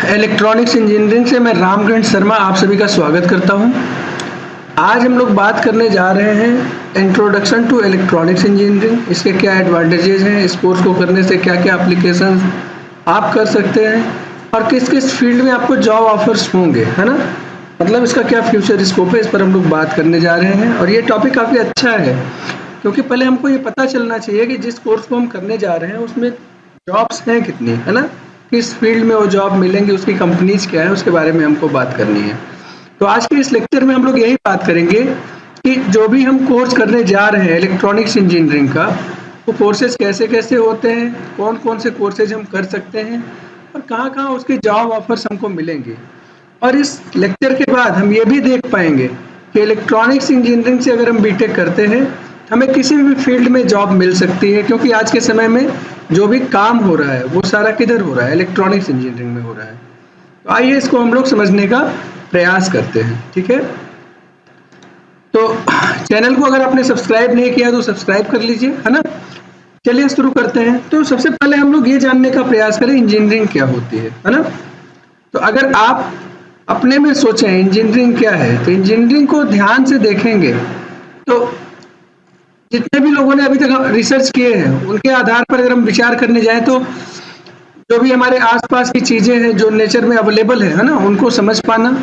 Electronics engineering से मैं रामकिरण शर्मा आप सभी का स्वागत करता हूं। आज हम लोग बात करने जा रहे हैं इंट्रोडक्शन टू इलेक्ट्रॉनिक्स इंजीनियरिंग। इसके क्या एडवांटेजेस हैं, इस कोर्स को करने से क्या क्या एप्लीकेशन आप कर सकते हैं और किस किस फील्ड में आपको जॉब ऑफर्स होंगे, है ना। मतलब इसका क्या फ्यूचर स्कोप है, इस पर हम लोग बात करने जा रहे हैं। और ये टॉपिक काफ़ी अच्छा है क्योंकि पहले हमको ये पता चलना चाहिए कि जिस कोर्स को हम करने जा रहे हैं उसमें जॉब्स हैं कितनी, है ना, किस फील्ड में वो जॉब मिलेंगी, उसकी कंपनीज क्या है, उसके बारे में हमको बात करनी है। तो आज के इस लेक्चर में हम लोग यही बात करेंगे कि जो भी हम कोर्स करने जा रहे हैं इलेक्ट्रॉनिक्स इंजीनियरिंग का, वो कोर्सेज कैसे कैसे होते हैं, कौन कौन से कोर्सेज हम कर सकते हैं और कहाँ कहाँ उसके जॉब ऑफर्स हमको मिलेंगे। और इस लेक्चर के बाद हम ये भी देख पाएंगे कि इलेक्ट्रॉनिक्स इंजीनियरिंग से अगर हम बीटेक करते हैं हमें किसी भी फील्ड में जॉब मिल सकती है, क्योंकि आज के समय में जो भी काम हो रहा है वो सारा किधर हो रहा है, इलेक्ट्रॉनिक्स इंजीनियरिंग में हो रहा है। तो आइए इसको हम लोग समझने का प्रयास करते हैं, ठीक है। तो चैनल को अगर आपने सब्सक्राइब नहीं किया तो सब्सक्राइब कर लीजिए, है ना। चलिए शुरू करते हैं। तो सबसे पहले हम लोग ये जानने का प्रयास करें इंजीनियरिंग क्या होती है ना। तो अगर आप अपने में सोचें इंजीनियरिंग क्या है, तो इंजीनियरिंग को ध्यान से देखेंगे तो जितने भी लोगों ने अभी तक रिसर्च किए हैं उनके आधार पर अगर हम विचार करने जाएं तो जो भी हमारे आसपास की चीजें हैं जो नेचर में अवेलेबल है ना, उनको समझ पाना,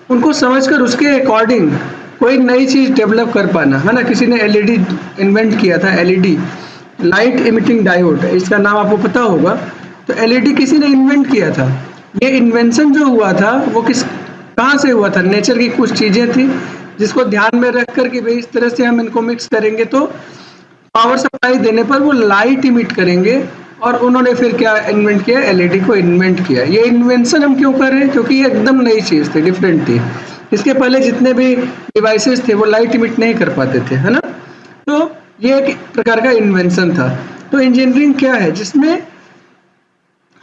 उनको समझकर उसके अकॉर्डिंग कोई नई चीज डेवलप कर पाना, है ना। किसी ने एलईडी इन्वेंट किया था, एलईडी लाइट इमिटिंग डायोड, इसका नाम आपको पता होगा। तो एलईडी किसी ने इन्वेंट किया था। ये इन्वेंशन जो हुआ था वो कहाँ से हुआ था, नेचर की कुछ चीजें थी जिसको ध्यान में रख कर कि भाई इस तरह से हम इनको मिक्स करेंगे तो पावर सप्लाई देने पर वो लाइट इमिट करेंगे। और उन्होंने फिर क्या इन्वेंट किया, एलईडी को इन्वेंट किया। ये इन्वेंशन हम क्यों कर रहे हैं, क्योंकि ये एकदम नई चीज थी, डिफरेंट थी। इसके पहले जितने भी डिवाइसेस थे वो लाइट इमिट नहीं कर पाते थे, है ना। तो ये एक प्रकार का इन्वेंशन था। तो इंजीनियरिंग क्या है, जिसमें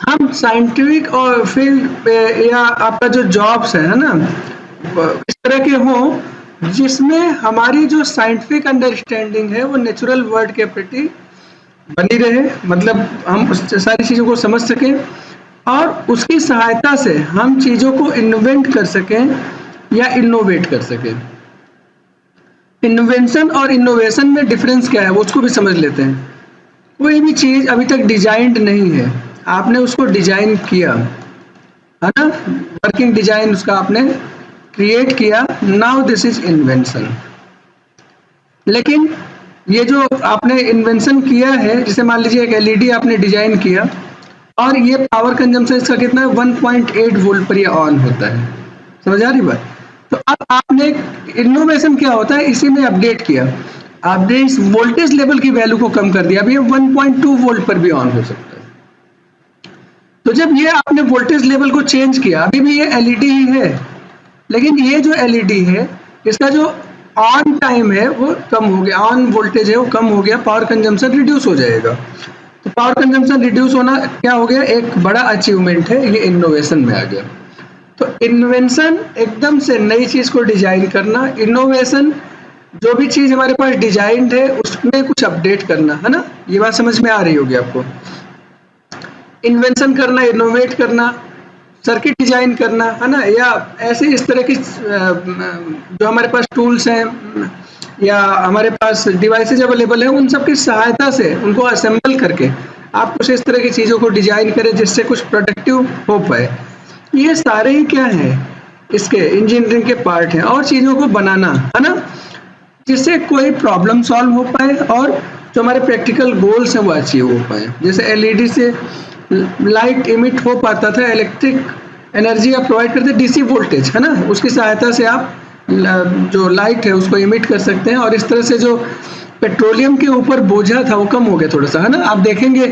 हम साइंटिफिक और फील्ड या आपका जो जॉब्स है ना, इस तरह के हों जिसमें हमारी जो साइंटिफिक अंडरस्टैंडिंग है वो नेचुरल वर्ल्ड के प्रति बनी रहे, मतलब हम सारी चीज़ों को समझ सकें और उसकी सहायता से हम चीज़ों को इन्वेंट कर सकें या इनोवेट कर सकें। इन्वेंशन और इनोवेशन में डिफरेंस क्या है वो उसको भी समझ लेते हैं। कोई भी चीज़ अभी तक डिजाइंड नहीं है, आपने उसको डिजाइन किया, है ना, वर्किंग डिजाइन उसका आपने क्रिएट किया, नाउ दिस इज इन्वेंशन। लेकिन ये जो आपने इन्वेंशन किया है, जैसे मान लीजिए एक एलईडी आपने डिजाइन किया और ये पावर कंजम्पशन इसका कितना है, 1.8 वोल्ट पर ये ऑन होता है, समझ आ रही बात। तो अब आपने इनोवेशन क्या होता है, इसी में अपडेट किया, आपने इस वोल्टेज लेवल की वैल्यू को कम कर दिया, अभी ये 1.2 वोल्ट पर भी ऑन हो सकता है। तो जब ये आपने वोल्टेज लेवल को चेंज किया, अभी भी ये एलईडी ही है, लेकिन ये जो एलईडी है इसका जो ऑन टाइम है वो कम हो गया, ऑन वोल्टेज है वो कम हो गया, पावर कंजम्पशन रिड्यूस हो जाएगा। तो पावर कंजम्पशन रिड्यूस होना क्या हो गया, एक बड़ा अचीवमेंट है, ये इनोवेशन में आ गया। तो इन्वेंशन एकदम से नई चीज को डिजाइन करना, इनोवेशन जो भी चीज हमारे पास डिजाइंड है उसमें कुछ अपडेट करना, है ना। ये बात समझ में आ रही होगी आपको। इन्वेंशन करना, इनोवेट करना, सर्किट डिजाइन करना, है ना, या ऐसे इस तरह की जो हमारे पास टूल्स हैं या हमारे पास डिवाइसेज अवेलेबल है उन सब की सहायता से उनको असेंबल करके आप कुछ इस तरह की चीज़ों को डिजाइन करें जिससे कुछ प्रोडक्टिव हो पाए। ये सारे ही क्या है, इसके इंजीनियरिंग के पार्ट हैं। और चीज़ों को बनाना, है ना, जिससे कोई प्रॉब्लम सॉल्व हो पाए और जो हमारे प्रैक्टिकल गोल्स हैं वो अचीव हो पाए। जैसे एलईडी से लाइट इमिट हो पाता था, इलेक्ट्रिक एनर्जी आप प्रोवाइड करते डीसी वोल्टेज, है ना, उसकी सहायता से आप जो लाइट है उसको इमिट कर सकते हैं। और इस तरह से जो पेट्रोलियम के ऊपर बोझा था वो कम हो गया थोड़ा सा, है ना। आप देखेंगे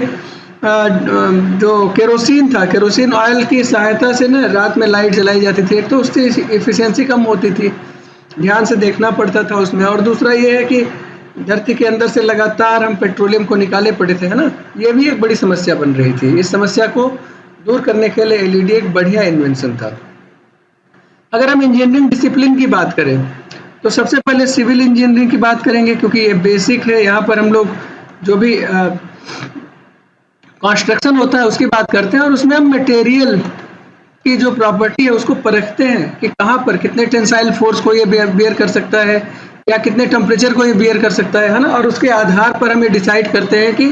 जो केरोसिन था, केरोसिन ऑयल की सहायता से ना रात में लाइट जलाई जाती थी, एक तो उसकी एफिशिएंसी कम होती थी, ध्यान से देखना पड़ता था उसमें, और दूसरा ये है कि धरती के अंदर से लगातार हम पेट्रोलियम को निकाले पड़े थे, है ना। ये भी एक बड़ी समस्या बन रही थी। इस समस्या को दूर करने के लिए एलईडी एक बढ़िया इन्वेंशन था। अगर हम इंजीनियरिंग डिसिप्लिन की बात करें तो सबसे पहले सिविल इंजीनियरिंग की बात करेंगे, क्योंकि ये बेसिक है। यहाँ पर हम लोग जो भी कंस्ट्रक्शन होता है उसकी बात करते हैं और उसमें हम मटेरियल की जो प्रॉपर्टी है उसको परखते हैं कि कहाँ पर कितने टेंसाइल फोर्स को ये बेयर कर सकता है या कितने टेम्परेचर को ये बेयर कर सकता है ना, और उसके आधार पर हम ये डिसाइड करते हैं कि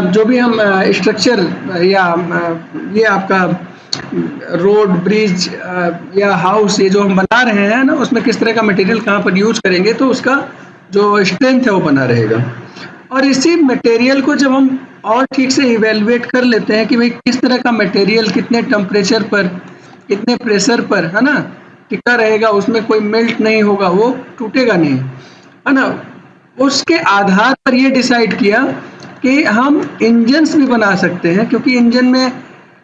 जो भी हम स्ट्रक्चर या ये आपका रोड ब्रिज या हाउस ये जो हम बना रहे हैं ना, उसमें किस तरह का मटेरियल कहाँ पर यूज करेंगे तो उसका जो स्ट्रेंथ है वो बना रहेगा। और इसी मटेरियल को जब हम और ठीक से इवेलुएट कर लेते हैं कि भाई किस तरह का मटेरियल कितने टेम्परेचर पर कितने प्रेशर पर है ना टिका रहेगा, उसमें कोई मेल्ट नहीं होगा, वो टूटेगा नहीं, है ना, उसके आधार पर ये डिसाइड किया कि हम इंजन्स भी बना सकते हैं, क्योंकि इंजन में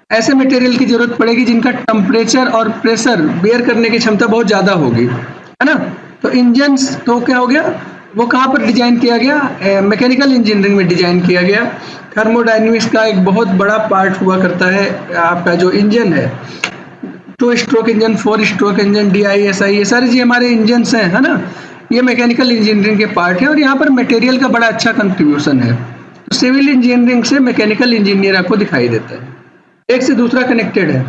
ऐसे मटेरियल की जरूरत पड़ेगी जिनका टेम्परेचर और प्रेशर बेयर करने की क्षमता बहुत ज़्यादा होगी, है ना। तो इंजन्स तो क्या हो गया, वो कहाँ पर डिजाइन किया गया, मैकेनिकल इंजीनियरिंग में डिजाइन किया गया। थर्मोडायनेमिक्स का एक बहुत बड़ा पार्ट हुआ करता है आपका जो इंजन है, 2 stroke engine, 4 stroke engine, DISI, ये सारे जी हमारे इंजन्स हैं, है ना, ये मैकेनिकल इंजीनियरिंग के पार्ट है और यहाँ पर मटेरियल का बड़ा अच्छा कंट्रीब्यूशन है। तो सिविल इंजीनियरिंग से मैकेनिकल इंजीनियर आपको दिखाई देता है, एक से दूसरा कनेक्टेड है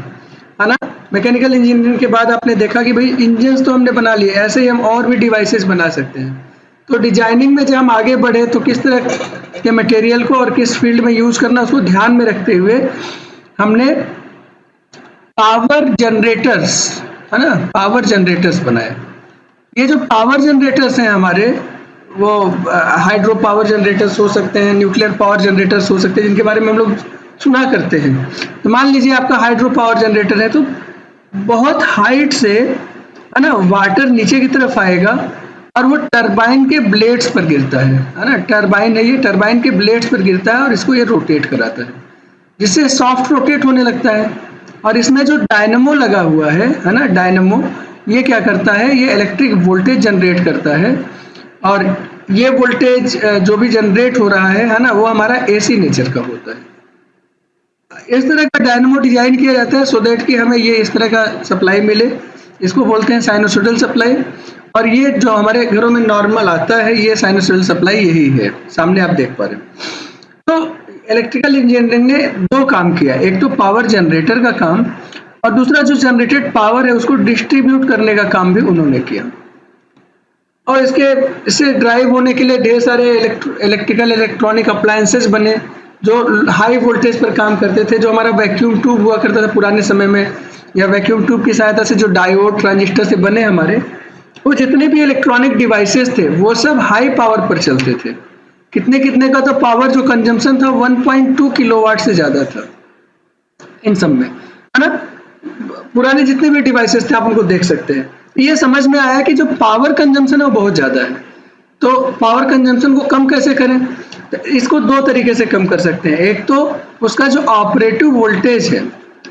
ना। मैकेनिकल इंजीनियरिंग के बाद आपने देखा कि भाई इंजन्स तो हमने बना लिए, ऐसे ही हम और भी डिवाइसेस बना सकते हैं। तो डिजाइनिंग में जब हम आगे बढ़े तो किस तरह के मटेरियल को और किस फील्ड में यूज करना उसको ध्यान में रखते हुए हमने पावर जनरेटर्स, है ना, पावर जनरेटर्स बनाए। ये जो पावर जनरेटर्स हैं हमारे, वो हाइड्रो पावर जनरेटर्स हो सकते हैं, न्यूक्लियर पावर जनरेटर्स हो सकते हैं, जिनके बारे में हम लोग सुना करते हैं। तो मान लीजिए आपका हाइड्रो पावर जनरेटर है, तो बहुत हाइट से, है ना, वाटर नीचे की तरफ आएगा और वो टरबाइन के ब्लेड्स पर गिरता है ना, टरबाइन है ये, टरबाइन के ब्लेड्स पर गिरता है और इसको ये रोटेट कराता है, जिससे सॉफ्ट रोटेट होने लगता है। और इसमें जो डायनमो लगा हुआ है ना, डायनमो, ये क्या करता है, ये इलेक्ट्रिक वोल्टेज जनरेट करता है और ये वोल्टेज जो भी जनरेट हो रहा है ना, वो हमारा AC नेचर का होता है। इस तरह का डायनमो डिजाइन किया जाता है सो दैट कि हमें ये इस तरह का सप्लाई मिले, इसको बोलते हैं साइनोसॉइडल सप्लाई। और ये जो हमारे घरों में नॉर्मल आता है, ये साइनोसॉइडल सप्लाई यही है, सामने आप देख पा रहे हैं। तो इलेक्ट्रिकल इंजीनियरिंग ने 2 काम किया, एक तो पावर जनरेटर का काम और दूसरा जो जनरेटेड पावर है उसको डिस्ट्रीब्यूट करने का काम भी उन्होंने किया। और इससे ड्राइव होने के लिए ढेर सारे इलेक्ट्रिकल इलेक्ट्रॉनिक अप्लायंसेस बने जो हाई वोल्टेज पर काम करते थे। जो हमारा वैक्यूम ट्यूब हुआ करता था पुराने समय में, या वैक्यूम ट्यूब की सहायता से जो डायोड ट्रांजिस्टर से बने हमारे, वो जितने भी इलेक्ट्रॉनिक डिवाइसेस थे वो सब हाई पावर पर चलते थे। कितने का तो पावर जो कंजम्पशन था 1.2 किलोवाट से ज्यादा था इन सब में, है ना। पुराने जितने भी डिवाइसेस थे आप उनको देख सकते हैं। ये समझ में आया कि जो पावर कंजम्पशन है वो बहुत ज्यादा है, तो पावर कंजम्पशन को कम कैसे करें। तो इसको 2 तरीके से कम कर सकते हैं। एक तो उसका जो ऑपरेटिव वोल्टेज है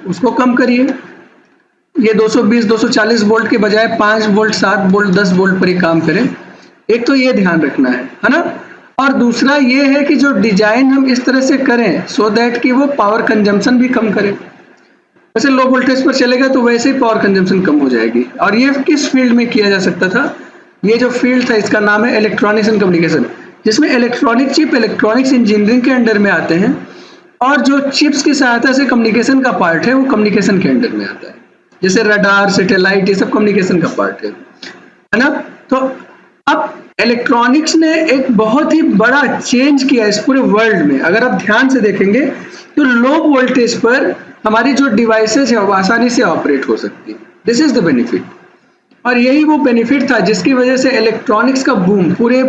उसको कम करिए, ये 220-240 वोल्ट के बजाय 5 वोल्ट, 7 वोल्ट, 10 वोल्ट पर ही काम करें। एक तो ये ध्यान रखना है ना। और दूसरा ये है कि जो डिजाइन हम इस तरह से करें सो दैट कि वो पावर कंजम्पशन भी कम करे। वैसे लो वोल्टेज पर चलेगा तो वैसे ही पावर कंजम्पशन कम हो जाएगी। और ये किस फील्ड में किया जा सकता था, ये जो फील्ड था इसका नाम है इलेक्ट्रॉनिक्स एंड कम्युनिकेशन, जिसमें इलेक्ट्रॉनिक चिप इलेक्ट्रॉनिक्स इंजीनियरिंग के अंडर में आते हैं और जो चिप्स की सहायता से कम्युनिकेशन का पार्ट है वो कम्युनिकेशन के अंडर में आता है, जैसे रडार, सैटेलाइट, ये सब कम्युनिकेशन का पार्ट है ना। तो अब इलेक्ट्रॉनिक्स ने एक बहुत ही बड़ा चेंज किया इस पूरे वर्ल्ड में। अगर आप ध्यान से देखेंगे तो लो वोल्टेज पर हमारी जो डिवाइसेस है वो आसानी से ऑपरेट हो सकती है। This is the benefit. और यही वो बेनिफिट था जिसकी वजह से इलेक्ट्रॉनिक्स का बूम पूरे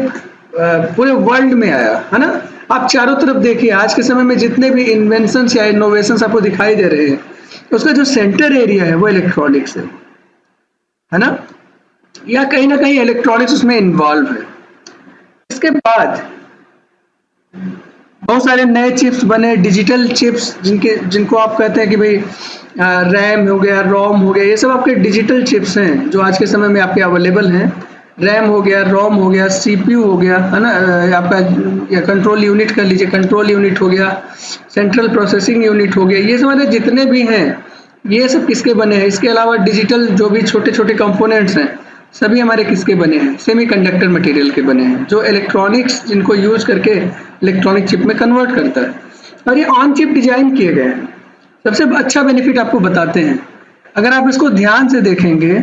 वर्ल्ड में आया, है ना। आप चारों तरफ देखिए, आज के समय में जितने भी इन्वेंशंस या इनोवेशंस आपको दिखाई दे रहे हैं, उसका जो सेंटर एरिया है वो इलेक्ट्रॉनिक्स है ना, या कहीं ना कहीं इलेक्ट्रॉनिक्स उसमें इन्वॉल्व है। इसके बाद बहुत सारे नए चिप्स बने, डिजिटल चिप्स, जिनको आप कहते हैं कि भाई रैम हो गया, रोम हो गया, ये सब आपके डिजिटल चिप्स हैं जो आज के समय में आपके अवेलेबल हैं। रैम हो गया, रोम हो गया, CPU हो गया, है ना, आपका या कंट्रोल यूनिट कर लीजिए, कंट्रोल यूनिट हो गया, सेंट्रल प्रोसेसिंग यूनिट हो गया, ये सब हमारे जितने भी हैं ये सब किसके बने हैं। इसके अलावा डिजिटल जो भी छोटे छोटे कंपोनेंट्स हैं सभी हमारे किसके बने हैं, सेमीकंडक्टर मटेरियल के बने हैं, जो इलेक्ट्रॉनिक्स जिनको यूज करके इलेक्ट्रॉनिक चिप में कन्वर्ट करता है। और ये ऑन चिप डिजाइन किए गए हैं। सबसे अच्छा बेनिफिट आपको बताते हैं, अगर आप इसको ध्यान से देखेंगे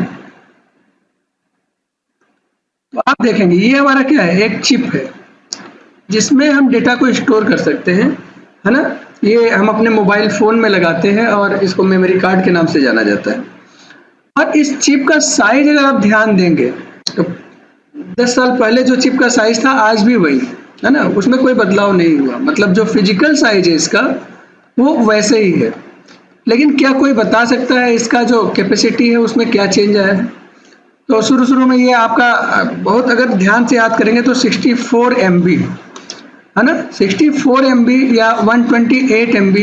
तो आप देखेंगे ये हमारा क्या है, एक चिप है जिसमें हम डेटा को स्टोर कर सकते हैं, है ना। ये हम अपने मोबाइल फोन में लगाते हैं और इसको मेमोरी कार्ड के नाम से जाना जाता है। और इस चिप का साइज अगर आप ध्यान देंगे तो 10 साल पहले जो चिप का साइज था आज भी वही है ना, उसमें कोई बदलाव नहीं हुआ। मतलब जो फिजिकल साइज है इसका वो वैसे ही है, लेकिन क्या कोई बता सकता है इसका जो कैपेसिटी है उसमें क्या चेंज आया है? तो शुरू में ये आपका बहुत अगर ध्यान से याद करेंगे तो 64 MB है ना, 64 MB या 128 MB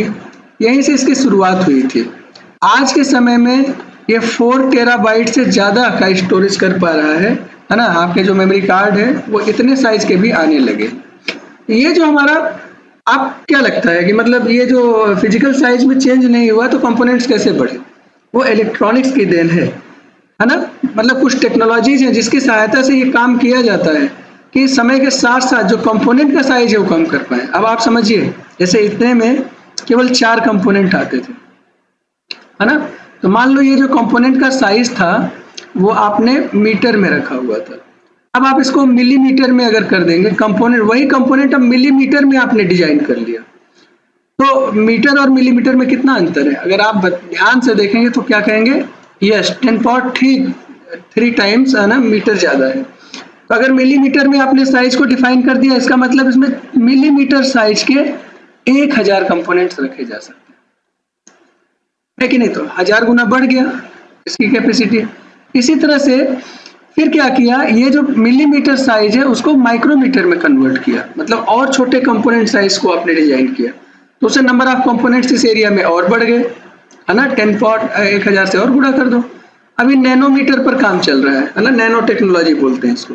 यहीं से इसकी शुरुआत हुई थी। आज के समय में ये 4 टेराबाइट से ज़्यादा का स्टोरेज कर पा रहा है ना। आपके जो मेमोरी कार्ड है वो इतने साइज के भी आने लगे। ये जो हमारा, आप क्या लगता है कि मतलब ये जो फिजिकल साइज में चेंज नहीं हुआ तो कंपोनेंट्स कैसे बढ़े? वो इलेक्ट्रॉनिक्स की देन है ना। मतलब कुछ टेक्नोलॉजीज हैं जिसकी सहायता से ये काम किया जाता है कि समय के साथ साथ जो कंपोनेंट का साइज है वो कम कर पाए। अब आप समझिए जैसे इतने में केवल 4 कंपोनेंट आते थे, है ना। तो मान लो ये जो कंपोनेंट का साइज था वो आपने मीटर में रखा हुआ था। अब आप इसको मिलीमीटर में अगर कर देंगे, कंपोनेंट वही कंपोनेंट अब मिलीमीटर में आपने डिजाइन कर लिया, तो मीटर और मिलीमीटर में कितना अंतर है? अगर आप ध्यान से देखेंगे तो क्या कहेंगे, यस 10.3 टाइम्स है ना, मीटर ज्यादा है। तो अगर मिलीमीटर में आपने साइज को डिफाइन कर दिया, इसका मतलब इसमें मिलीमीटर साइज के 1000 कंपोनेंट्स रखे जा सकते हैं कि नहीं? तो 1000 गुना बढ़ गया इसकी कैपेसिटी। इसी तरह से फिर क्या किया, ये जो मिलीमीटर साइज है उसको माइक्रोमीटर में कन्वर्ट किया, मतलब और छोटे कंपोनेंट साइज को आपने डिजाइन किया, तो उससे नंबर ऑफ कंपोनेंट्स इस एरिया में और बढ़ गए, है ना। 1000 से और गुणा कर दो। अभी नैनोमीटर पर काम चल रहा है ना, नैनो टेक्नोलॉजी बोलते हैं इसको,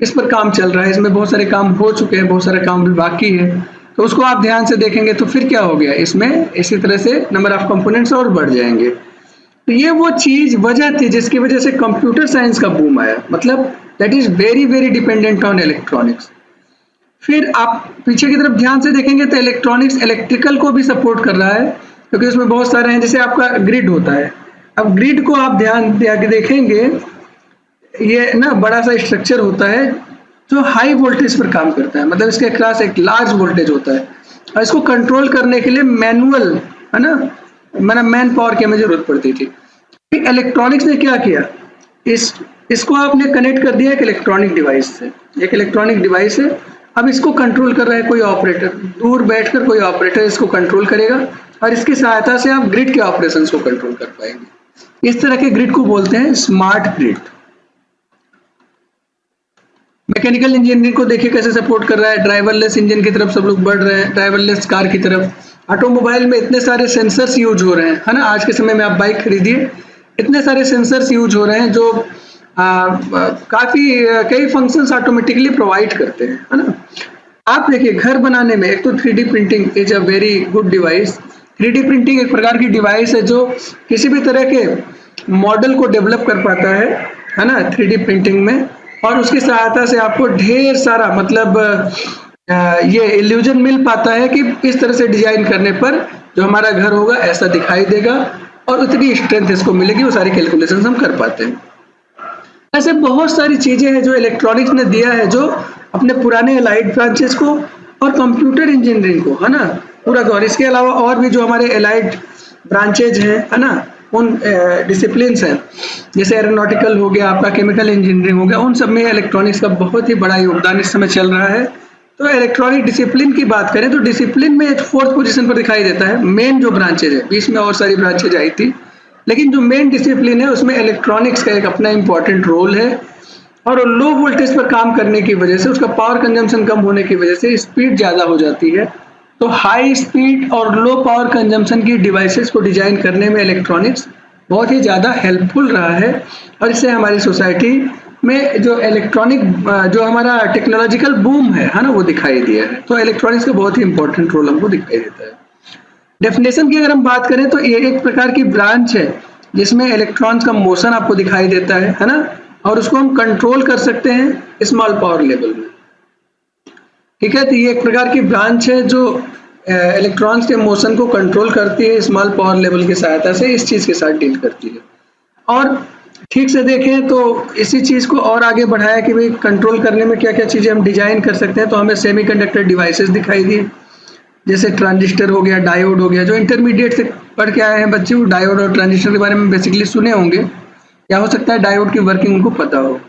इस पर काम चल रहा है। इसमें बहुत सारे काम हो चुके हैं, बहुत सारे काम भी बाकी है। तो उसको आप ध्यान से देखेंगे तो फिर क्या हो गया, इसमें इसी तरह से नंबर ऑफ कंपोनेंट्स और बढ़ जाएंगे। तो ये वो चीज वजह थी जिसकी वजह से कंप्यूटर साइंस का बूम आया। मतलब that is very very dependent on electronics. फिर आप पीछे की तरफ ध्यान से देखेंगे तो इलेक्ट्रॉनिक्स इलेक्ट्रिकल को भी सपोर्ट कर रहा है, क्योंकि उसमें बहुत सारे हैं। जैसे आपका ग्रिड होता है, अब ग्रिड को आप ध्यान देखेंगे, ये ना बड़ा सा स्ट्रक्चर होता है जो हाई वोल्टेज पर काम करता है। मतलब इसके अक्रॉस एक लार्ज वोल्टेज होता है और इसको कंट्रोल करने के लिए मैनुअल, है ना, मतलब मैन पावर की हमें जरूरत पड़ती थी। इलेक्ट्रॉनिक्स ने क्या किया, इसको आपने कनेक्ट कर दिया एक इलेक्ट्रॉनिक डिवाइस से। एक इलेक्ट्रॉनिक डिवाइस है, अब इसको कंट्रोल कर रहा है कोई ऑपरेटर, दूर बैठकर कोई ऑपरेटर इसको कंट्रोल करेगा और इसकी सहायता से आप ग्रिड के ऑपरेशंस को कंट्रोल कर पाएंगे। इस तरह के ग्रिड को बोलते हैं स्मार्ट ग्रिड। मैकेनिकल इंजीनियरिंग को देखिए कैसे सपोर्ट कर रहा है, ड्राइवरलेस इंजन की तरफ सब लोग बढ़ रहे हैं, ड्राइवरलेस कार की तरफ। ऑटोमोबाइल में इतने सारे सेंसर्स यूज हो रहे हैं, है ना। आज के समय में आप बाइक खरीदिए, इतने सारे सेंसर्स यूज हो रहे हैं जो कई फंक्शंस ऑटोमेटिकली प्रोवाइड करते हैं, है ना। आप देखिए घर बनाने में एक तो 3D printing is a very good device. 3D printing एक प्रकार की डिवाइस है जो किसी भी तरह के मॉडल को डेवलप कर पाता है ना, 3D प्रिंटिंग में। और उसकी सहायता से आपको ढेर सारा मतलब ये इल्यूजन मिल पाता है कि इस तरह से डिजाइन करने पर जो हमारा घर होगा ऐसा दिखाई देगा और उतनी स्ट्रेंथ इसको मिलेगी, वो सारी कैलकुलेशंस हम कर पाते हैं। ऐसे बहुत सारी चीजें हैं जो इलेक्ट्रॉनिक्स ने दिया है, जो अपने पुराने एलाइड ब्रांचेस को और कंप्यूटर इंजीनियरिंग को, है ना, पूरा दौर। इसके अलावा और भी जो हमारे एलाइड ब्रांचेज हैं, है ना, उन डिसिप्लिन्स हैं, जैसे एरोनॉटिकल हो गया, आपका केमिकल इंजीनियरिंग हो गया, उन सब में इलेक्ट्रॉनिक्स का बहुत ही बड़ा योगदान इस समय चल रहा है। तो इलेक्ट्रॉनिक डिसिप्लिन की बात करें तो डिसिप्लिन में 4th पोजीशन पर दिखाई देता है। मेन जो ब्रांचेज है, बीच में और सारी ब्रांचेज आई थी, लेकिन जो मेन डिसिप्लिन है उसमें इलेक्ट्रॉनिक्स का एक अपना इंपॉर्टेंट रोल है। और लो वोल्टेज पर काम करने की वजह से, उसका पावर कंजम्पशन कम होने की वजह से स्पीड ज़्यादा हो जाती है। तो हाई स्पीड और लो पावर कंजम्पशन की डिवाइसेस को डिजाइन करने में इलेक्ट्रॉनिक्स बहुत ही ज़्यादा हेल्पफुल रहा है। और इससे हमारी सोसाइटी में जो इलेक्ट्रॉनिक जो हमारा टेक्नोलॉजिकल बूम है ना, वो दिखाई दिया है। तो इलेक्ट्रॉनिक्स का बहुत ही इंपॉर्टेंट रोल हमको दिखाई देता है। डेफिनेशन की अगर हम बात करें तो ये एक प्रकार की ब्रांच है जिसमें इलेक्ट्रॉन्स का मोशन आपको दिखाई देता है ना, और उसको हम कंट्रोल कर सकते हैं स्मॉल पावर लेवल में। ठीक है, तो ये एक प्रकार की ब्रांच है जो इलेक्ट्रॉन्स के मोशन को कंट्रोल करती है स्मॉल पावर लेवल की सहायता से, इस चीज़ के साथ डील करती है। और ठीक से देखें तो इसी चीज़ को और आगे बढ़ाया कि भाई कंट्रोल करने में क्या क्या चीज़ें हम डिजाइन कर सकते हैं। तो हमें सेमीकंडक्टर डिवाइसेस दिखाई दिए, जैसे ट्रांजिस्टर हो गया, डायोड हो गया। जो इंटरमीडिएट से पढ़ के आए हैं बच्चे, वो डायोड और ट्रांजिस्टर के बारे में बेसिकली सुने होंगे, या हो सकता है डायोड की वर्किंग उनको पता हो।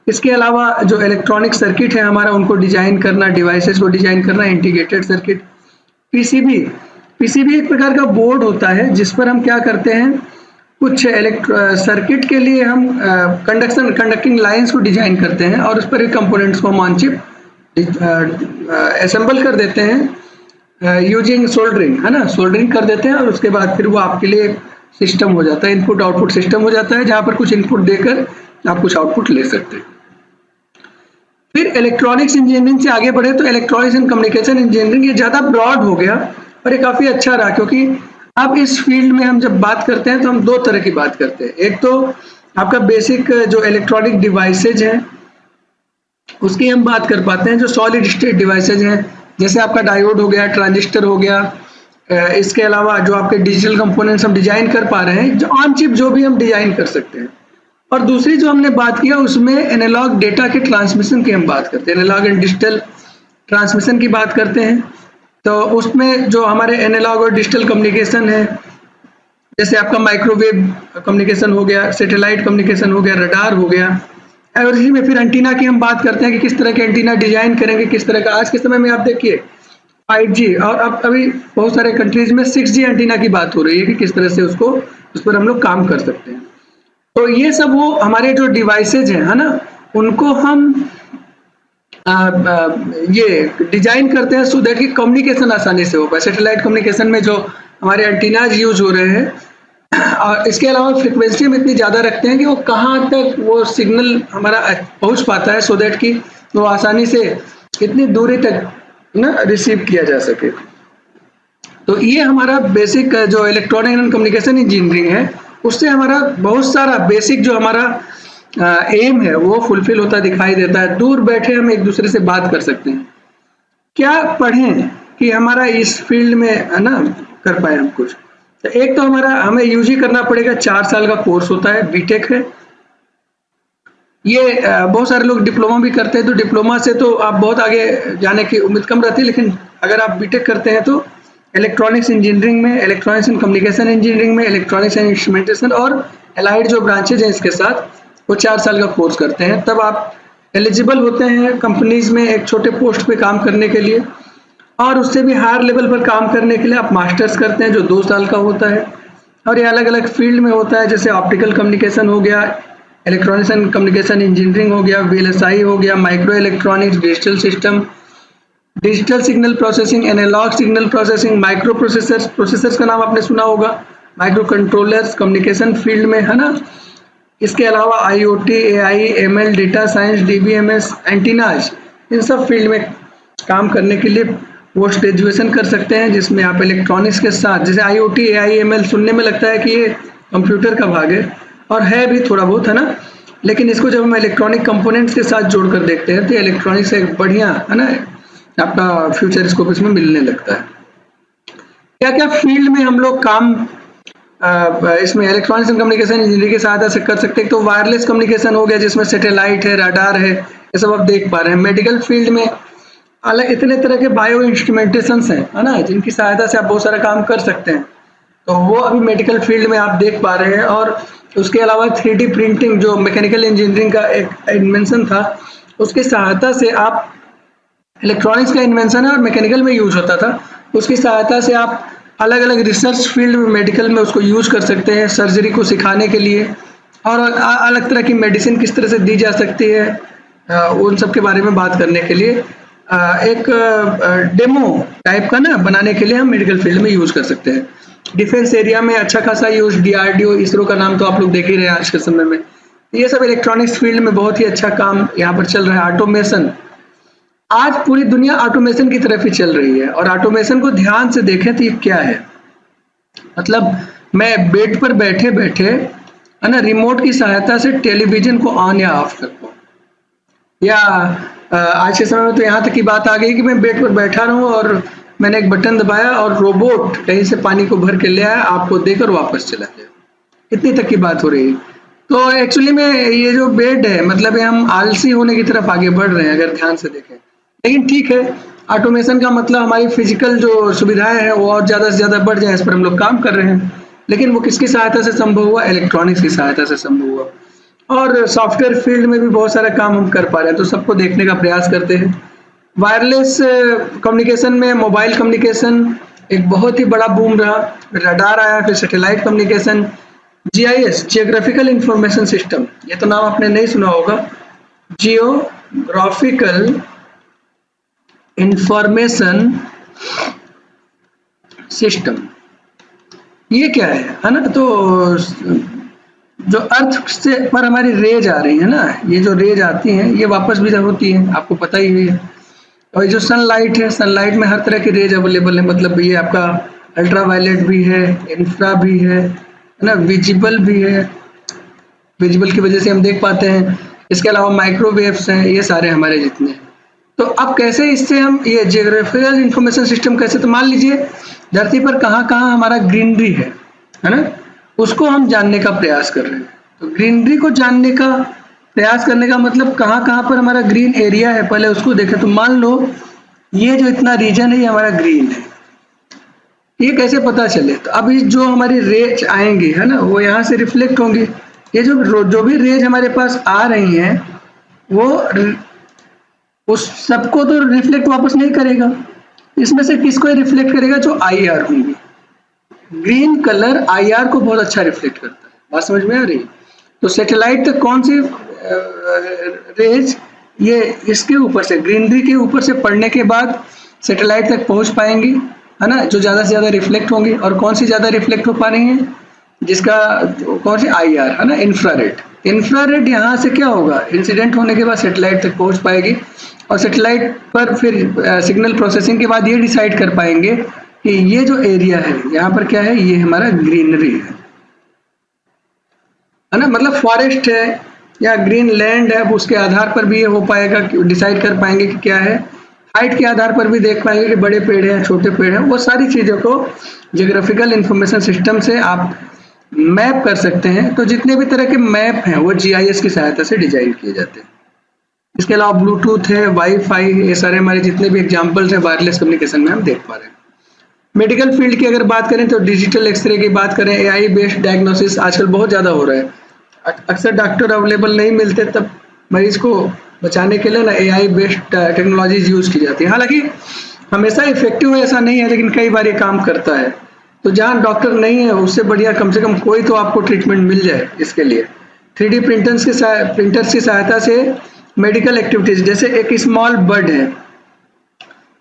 इसके अलावा जो इलेक्ट्रॉनिक सर्किट है हमारा, उनको डिजाइन करना, डिवाइसेस को डिजाइन करना, इंटीग्रेटेड सर्किट। पीसीबी एक प्रकार का बोर्ड होता है जिस पर हम क्या करते हैं, कुछ सर्किट के लिए हम कंडक्टिंग लाइंस को डिजाइन करते हैं और उस पर कंपोनेंट्स को ऑन चिप असेंबल कर देते हैं यूजिंग सोल्डरिंग, है ना, सोल्डरिंग कर देते हैं। और उसके बाद फिर वो आपके लिए सिस्टम हो जाता है, इनपुट आउटपुट सिस्टम हो जाता है, जहाँ पर कुछ इनपुट देकर आप कुछ आउटपुट ले सकते हैं। फिर इलेक्ट्रॉनिक्स इंजीनियरिंग से आगे बढ़े तो इलेक्ट्रॉनिक्स एंड कम्युनिकेशन इंजीनियरिंग, ये ज़्यादा ब्रॉड हो गया और ये काफ़ी अच्छा रहा, क्योंकि अब इस फील्ड में हम जब बात करते हैं तो हम दो तरह की बात करते हैं। एक तो आपका बेसिक जो इलेक्ट्रॉनिक डिवाइसेज हैं उसकी हम बात कर पाते हैं, जो सॉलिड स्टेट डिवाइसेज हैं, जैसे आपका डायोड हो गया, ट्रांजिस्टर हो गया। इसके अलावा जो आपके डिजिटल कंपोनेंट्स हम डिजाइन कर पा रहे हैं, जो ऑन चिप जो भी हम डिजाइन कर सकते हैं। और दूसरी जो हमने बात किया उसमें एनालॉग डेटा के ट्रांसमिशन की हम बात करते हैं, एनालॉग एंड डिजिटल ट्रांसमिशन की बात करते हैं। तो उसमें जो हमारे एनालॉग और डिजिटल कम्युनिकेशन है, जैसे आपका माइक्रोवेव कम्युनिकेशन हो गया, सैटेलाइट कम्युनिकेशन हो गया, रडार हो गया। और इसी में फिर एंटीना की हम बात करते हैं कि किस तरह के एंटीना डिजाइन करेंगे, किस तरह का। आज के समय में आप देखिए 5G और अब अभी बहुत सारे कंट्रीज में 6G एंटीना की बात हो रही है कि किस तरह से उस पर हम लोग काम कर सकते हैं। तो ये सब वो हमारे जो डिवाइसेज हैं, है ना, उनको हम ये डिजाइन करते हैं सो दैट कि कम्युनिकेशन आसानी से हो पाए। सैटेलाइट कम्युनिकेशन में जो हमारे एंटीनाज यूज हो रहे हैं, और इसके अलावा फ्रिक्वेंसी में इतनी ज़्यादा रखते हैं कि वो कहाँ तक वो सिग्नल हमारा पहुँच पाता है, सो दैट कि वो आसानी से इतनी दूरी तक ना रिसीव किया जा सके। तो ये हमारा बेसिक जो इलेक्ट्रॉनिक एंड कम्युनिकेशन इंजीनियरिंग है, उससे हमारा बहुत सारा बेसिक जो हमारा एम है वो फुलफिल होता दिखाई देता है। दूर बैठे हम एक दूसरे से बात कर सकते हैं। क्या पढ़ें कि हमारा इस फील्ड में, है ना, कर पाए हम कुछ। तो एक तो हमें यूजी करना पड़ेगा, 4 साल का कोर्स होता है, बीटेक है। ये बहुत सारे लोग डिप्लोमा भी करते हैं, तो डिप्लोमा से तो आप बहुत आगे जाने की उम्मीद कम रहती है। लेकिन अगर आप बीटेक करते हैं तो इलेक्ट्रॉनिक्स इंजीनियरिंग में, इलेक्ट्रॉनिक्स एंड कम्युनिकेशन इंजीनियरिंग में, इलेक्ट्रॉनिक्स एंड इंस्ट्रूमेंटेशन और एलाइड जो ब्रांचेज हैं इसके साथ, वो 4 साल का कोर्स करते हैं। तब आप एलिजिबल होते हैं कंपनीज में एक छोटे पोस्ट पे काम करने के लिए, और उससे भी हायर लेवल पर काम करने के लिए आप मास्टर्स करते हैं जो 2 साल का होता है। और ये अलग अलग फील्ड में होता है, जैसे ऑप्टिकल कम्युनिकेशन हो गया, इलेक्ट्रॉनिक्स एंड कम्युनिकेशन इंजीनियरिंग हो गया, VLSI हो गया, micro electronics, digital system, digital signal processing, analog signal processing, micro processors का नाम आपने सुना होगा, माइक्रो कंट्रोलर्स कम्युनिकेशन फील्ड में, है ना। इसके अलावा IoT, AI, ML, data science, DBMS, antennas, इन सब फील्ड में काम करने के लिए पोस्ट ग्रेजुएशन कर सकते हैं, जिसमें आप इलेक्ट्रॉनिक्स के साथ, जैसे IoT, AI, ML सुनने में लगता है कि ये कंप्यूटर का भाग है, और है भी थोड़ा बहुत, है ना। लेकिन इसको जब हम इलेक्ट्रॉनिक कंपोनेंट्स के साथ जोड़कर देखते हैं तो इलेक्ट्रॉनिक्स एक बढ़िया, है ना, आपका फ्यूचर स्कोप इसमें मिलने लगता है। क्या क्या फील्ड में हम लोग काम इसमें इलेक्ट्रॉनिक्स एंड कम्युनिकेशन इंजीनियरिंग की सहायता से कर सकते हैं। तो वायरलेस कम्युनिकेशन हो गया, जिसमें सैटेलाइट है, रडार है, ये सब आप देख पा रहे हैं। मेडिकल फील्ड में अलग इतने तरह के बायो इंस्ट्रूमेंटेशंस हैं, है ना, जिनकी सहायता से आप बहुत सारा काम कर सकते हैं। तो वो अभी मेडिकल फील्ड में आप देख पा रहे हैं। और उसके अलावा 3D प्रिंटिंग, जो मैकेनिकल इंजीनियरिंग का एक इन्वेंशन था, उसकी सहायता से आप, इलेक्ट्रॉनिक्स का इन्वेंशन है और मैकेनिकल में यूज होता था, उसकी सहायता से आप अलग अलग रिसर्च फील्ड में, मेडिकल में उसको यूज कर सकते हैं, सर्जरी को सिखाने के लिए, और अलग तरह की मेडिसिन किस तरह से दी जा सकती है, उन सब के बारे में बात करने के लिए एक डेमो टाइप का ना बनाने के लिए हम मेडिकल फील्ड में यूज कर सकते हैं। डिफेंस एरिया में अच्छा खासा यूज, DRDO, इसरो का नाम तो आप लोग देख ही रहे हैं आज के समय में। ये सब इलेक्ट्रॉनिक्स फील्ड में बहुत ही अच्छा काम यहाँ पर चल रहा है। ऑटोमेशन, आज पूरी दुनिया ऑटोमेशन की तरफ ही चल रही है। और ऑटोमेशन को ध्यान से देखें तो ये क्या है, मतलब मैं बेड पर बैठे बैठे, है ना, रिमोट की सहायता से टेलीविजन को ऑन या ऑफ कर पाऊँ, या आज के समय में तो यहाँ तक की बात आ गई कि मैं बेड पर बैठा रहूँ और मैंने एक बटन दबाया और रोबोट कहीं से पानी को भर के ले आया, आपको देकर वापस चला गया। इतनी तक की बात हो रही है। तो एक्चुअली में ये जो बेड है, मतलब ये हम आलसी होने की तरफ आगे बढ़ रहे हैं अगर ध्यान से देखें। लेकिन ठीक है, ऑटोमेशन का मतलब हमारी फिजिकल जो सुविधाएं हैं वो और ज़्यादा से ज़्यादा बढ़ जाए, इस पर हम लोग काम कर रहे हैं। लेकिन वो किसकी सहायता से संभव हुआ? इलेक्ट्रॉनिक्स की सहायता से संभव हुआ। और सॉफ्टवेयर फील्ड में भी बहुत सारा काम हम कर पा रहे हैं, तो सबको देखने का प्रयास करते हैं। वायरलेस कम्युनिकेशन में मोबाइल कम्युनिकेशन एक बहुत ही बड़ा बूम रहा। रडार आया, फिर satellite communication, GIS geographical information system, ये तो नाम आपने नहीं सुना होगा। जियोग्राफिकल इंफॉर्मेशन सिस्टम, ये क्या है ना? तो जो अर्थ से पर हमारी रेज आ रही है ना, ये जो रेज आती हैं ये वापस भी होती हैं, आपको पता ही है। और ये जो सनलाइट है, सनलाइट में हर तरह की रेज अवेलेबल है, मतलब ये आपका अल्ट्रा वायलेट भी है, इंफ्रा भी है ना, विजिबल भी है, विजिबल की वजह से हम देख पाते हैं। इसके अलावा माइक्रोवेव्स हैं, ये सारे हमारे जितने हैं। तो अब कैसे इससे हम ये जियोग्राफिकल इंफॉर्मेशन सिस्टम कैसे, तो मान लीजिए धरती पर कहाँ कहाँ हमारा ग्रीनरी है ना, उसको हम जानने का प्रयास कर रहे हैं। तो ग्रीनरी को जानने का प्रयास करने का मतलब कहाँ कहाँ पर हमारा ग्रीन एरिया है, पहले उसको देखें। तो मान लो ये जो इतना रीजन है ये हमारा ग्रीन है, ये कैसे पता चले? तो अभी जो हमारी रेज आएंगी है ना, वो यहाँ से रिफ्लेक्ट होंगी। ये जो भी रेज हमारे पास आ रही हैं वो उस सबको तो रिफ्लेक्ट वापस नहीं करेगा, इसमें से किसको रिफ्लेक्ट करेगा? जो आईआर होंगी। ग्रीन कलर आईआर को बहुत अच्छा रिफ्लेक्ट करता है, बात समझ में आ रही है? तो सैटेलाइट तक कौन सी रेज, ये इसके ऊपर से, ग्रीनरी के ऊपर से पड़ने के बाद सैटेलाइट तक पहुंच पाएंगी है ना, जो ज़्यादा से ज़्यादा रिफ्लेक्ट होंगी। और कौन सी ज़्यादा रिफ्लेक्ट हो पा रही हैं? जिसका कौन सी आईआर है ना, इंफ्रारेड। इंफ्रारेड यहाँ से क्या होगा, इंसिडेंट होने के बाद सैटेलाइट तक पहुंच पाएगी और सैटेलाइट पर फिर सिग्नल प्रोसेसिंग के बाद ये डिसाइड कर पाएंगे कि ये जो एरिया है यहाँ पर क्या है, ये हमारा ग्रीनरी है ना, मतलब फॉरेस्ट है या ग्रीन लैंड है, उसके आधार पर भी ये हो पाएगा, डिसाइड कर पाएंगे कि क्या है। हाइट के आधार पर भी देख पाएंगे कि बड़े पेड़ हैं, छोटे पेड़ हैं। वो सारी चीज़ों को जियोग्राफिकल इंफॉर्मेशन सिस्टम से आप मैप कर सकते हैं। तो जितने भी तरह के मैप हैं वो जीआईएस की सहायता से डिजाइन किए जाते हैं। इसके अलावा ब्लूटूथ है, वाईफाई, ये सारे हमारे जितने भी एग्जाम्पल्स हैं वायरलेस कम्युनिकेशन में हम देख पा रहे हैं। मेडिकल फील्ड की अगर बात करें तो डिजिटल एक्सरे की बात करें, एआई बेस्ड डायग्नोसिस आजकल बहुत ज़्यादा हो रहा है। अक्सर डॉक्टर अवेलेबल नहीं मिलते, तब मरीज को बचाने के लिए ना एआई बेस्ड टेक्नोलॉजीज यूज़ की जाती है। हालांकि हमेशा इफेक्टिव है ऐसा नहीं है, लेकिन कई बार ये काम करता है। तो जहाँ डॉक्टर नहीं है उससे बढ़िया कम से कम कोई तो आपको ट्रीटमेंट मिल जाए। इसके लिए 3D प्रिंटर्स की सहायता से मेडिकल एक्टिविटीज, जैसे एक स्मॉल बर्ड है,